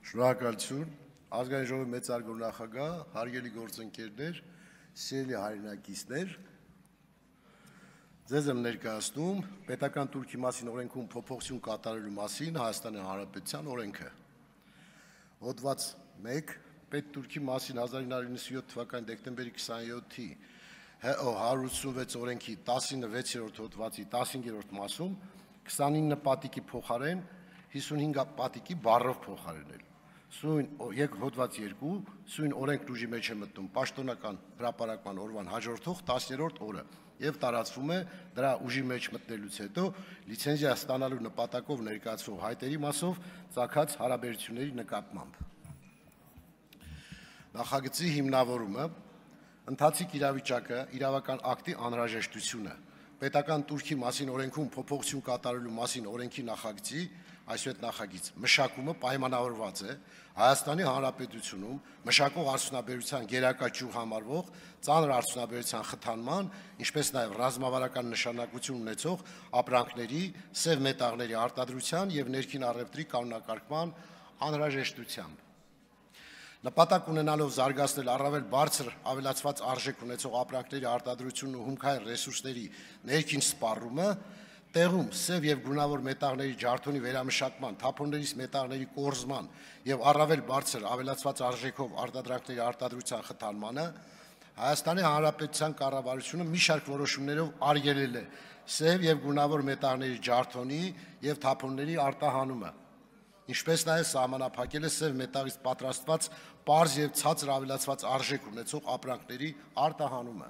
Շնորհակալություն, ազգային ժողովի մեծարգո նախագահ, հարգելի գործընկերներ, սիրելի հայրենակիցներ, ձեզ եմ ներկայացնում պետական տուրքի մասին օրենքում փոփոխություն կատարելու մասին Հայաստանի Հանրապետության օրենքը։ Հոդված 1. Պետտուրքի մասին 1997 թվականի դեկտեմբերի 27-ի ՀՕ 186 օրենքի 16-րդ հոդվածի 15-րդ մասում 29 պատիկի փոխարեն 55 պատիկի բառով փոխարինել։ Հոդված 2. Սույն օրենքն ուժի մեջ է մտնում պաշտոնական հրապարակման օրվան հաջորդող 10-րդ օրը եւ տարածվում է դրա ուժի մեջ մտնելուց հետո լիցենզիա ստանալու նպատակով ներկայացվող հայտերի մասով ծագած հարաբերությունների նկատմամբ։ Նախագծի հիմնավորումը, ընթացիկ իրավիճակը, իրավական ակտի անհրաժեշտությունը, պետական տուրքի մասին օրենքում փոփոխություն կատարելու մասին օրենքի նախագծի, այսուհետ նախագիծ մշակումը պայմանավորված է Հայաստանի Հանրապետությունում մշակող արդյունաբերության գերակա ճյուղ համարվող ծանր արդյունաբերության խթանման, ինչպես նաև ռազմավարական նշանակություն ունեցող ապրանքների, սև մետաղների արտադրության եւ ներքին առևտրի կանոնակարգման անհրաժեշտությամբ։ Նպատակ ունենալով զարգացնել առավել բարձր ավելացված արժեք ունեցող ապրանքների արտադրությունն ու հումքային ռեսուրսների ներքին սպառումը, տեղում սև եւ գունավոր մետաղների ջարդոնի վերամշակման, թափոններից մետաղների կորզման եւ առավել բարձր ավելացված արժեքով արտադրանքների արտադրության խթանմանը, Հայաստանի Հանրապետության կառավարությունը մի շարք որոշումներով արգելել է սև եւ գունավոր մետաղների ջարդոնի եւ թափոնների արտահանումը, ինչպես նաև սահմանափակել է սև մետաղից պատրաստված պարզ եւ ցածր ավելացված արժեք ունեցող ապրանքների արտահանումը։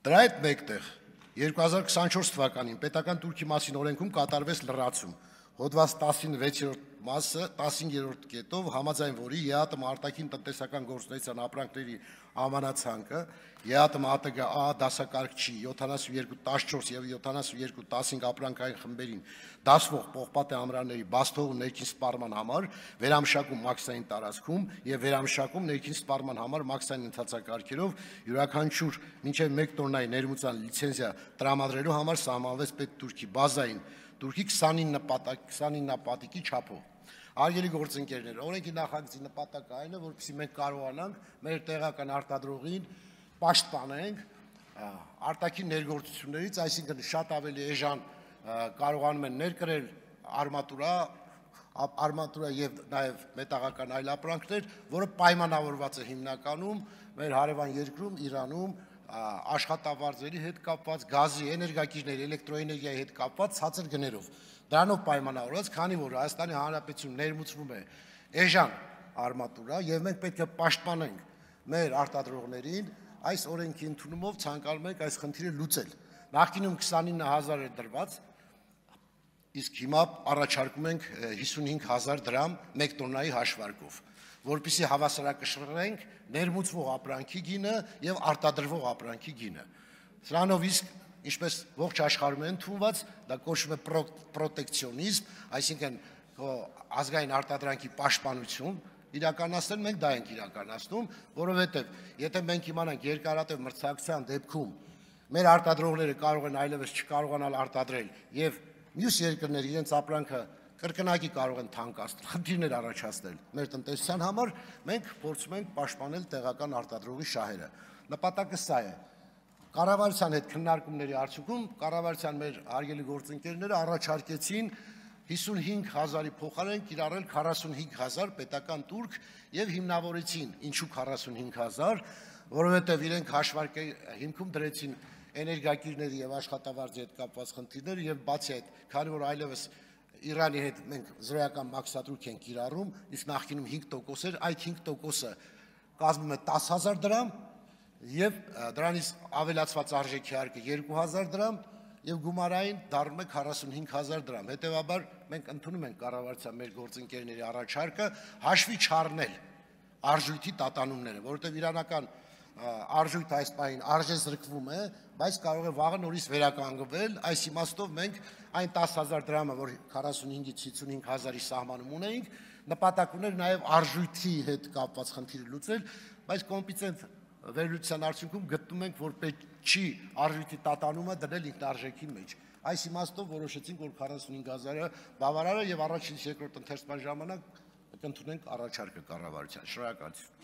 Դրա հետ մեկտեղ 2024 թվականին պետական տուրքի մասին օրենքում կատարվեց լրացում, հոդված 16-րդ մասը 15-րդ կետով, համաձայն որի ԵԱՏՄ արտաքին տնտեսական գործունեության ապրանքների ամանացանկը, ԵԱՏՄ ԱՏԳ-ԱԱ դասակարգչի 7214 եւ 7215 ապրանքային խմբերին դասվող պողպատե ամրանների բացթող ներքին սպառման համար վերամշակում մաքսային տարածքում եւ վերամշակում ներքին սպառման համար մաքսային ընթացակարգերով յուրաքանչյուր մինչեւ 1 տոննայի ներմուծան լիցենզիա տրամադրելու համար սահմանվեց պետտուրքի բազային տուրքի 29 պատիկի չափով։ Հարգելի գործընկերներ, օրենքի նախագծի նպատակը այն է, որպեսզի մենք կարողանանք մեր տեղական արտադրողին պաշտպանենք արտաքին ներգործություններից, այսինքն շատ ավելի էժան կարողանում են ներկրել արմատուրա եւ նաեւ մետաղական այլ ապրանքներ, որը պայմանավորված է հիմնականում մեր հարևան երկրում Իրանում աշխատավարձերի հետ կապված, գազի, էներգակիրների, էլեկտրոէներգիայի հետ կապված ցածր գներով։ Դրանով պայմանավորված, քանի որ Հայաստանի Հանրապետությունում ներմուծվում է էժան արմատուրա եւ մենք պետք է պաշտպանենք մեր արտադրողներին, այս օրենքի ընդունումով ցանկանում ենք այս խնդիրը լուծել։ Նախկինում 29000 էր դրված, իսկ հիմա առաջարկում ենք 55000 դրամ 1 տոննայի հաշվարկով, որպեսզի հավասարակշռենք ներմուծվող ապրանքի գինը եւ արտադրվող ապրանքի գինը։ Սրանով իսկ ինչպես ողջ աշխարհում է ընդունված, դա կոչվում է պրոտեկցիոնիզմ, այսինքն ազգային արտադրանքի պաշտպանություն իրականացնել, մենք դա ենք իրականացնում, որովհետեւ եթե մենք իմանանք երկարատև մրցակցության դեպքում մեր արտադրողները կարող են այլևս չկարողանալ արտադրել եւ մյուս երկրներ իրենց ապրանքը կրկնակի կարող են թանկացնել, խնդիրներ առաջացնել մեր տնտեսության համար, մենք փորձում ենք պաշտպանել տեղական արտադրողի շահերը։ Նպատակը սա է։ Կառավարության հետ քննարկումների արդյունքում կառավարության մեր հարգելի գործընկերները առաջարկեցին 55000-ի փոխարեն կիրառել 45000 պետական տուրք եւ հիմնավորեցին ինչու 45000, որովհետեւ իրենք հաշվարկի հիմքում դրեցին էներգակիրների եւ աշխատավարձի հետ կապված խնդիրներ եւ բացի այդ, քանի որ այլևս Իրանի հետ մենք զրոյական մաքսատուրք ենք կիրառում, իսկ նախկինում 5% էր, այդ 5%-ը կազմում է 10000 դրամ եւ դրանից ավելացված արժեքի հարկը 2000 դրամ եւ գումարային դառնում է 45000 դրամ։ Հետեւաբար մենք ընդունում ենք կառավարության մեր գործընկերների առաջարկը հաշվի չառնել արժույթի տատանումները, որովհետեւ իրանական արժույթը այս պահին արժեզրկվում է, բայց կարող է վաղը նորից վերականգնվել, այս իմաստով մենք այն 10000 դրամը, որ 45-ից 55000-ի սահմանում ունեինք, նպատակ ուներ նաև արժույթի հետ կապված խնդիրը լուծել, բայց կոմպետենտ վերլուծության արդյունքում գտնում ենք, որ պետք չի արժույթի տատանումը դնել ինքնարժեքի մեջ։ Այս իմաստով որոշեցինք, որ 45,000-ը բավարար է եւ առաջին երկրորդ ընթերցման ժամանակ կընդունենք առաջարկը կառավարության։ Շնորհակալություն։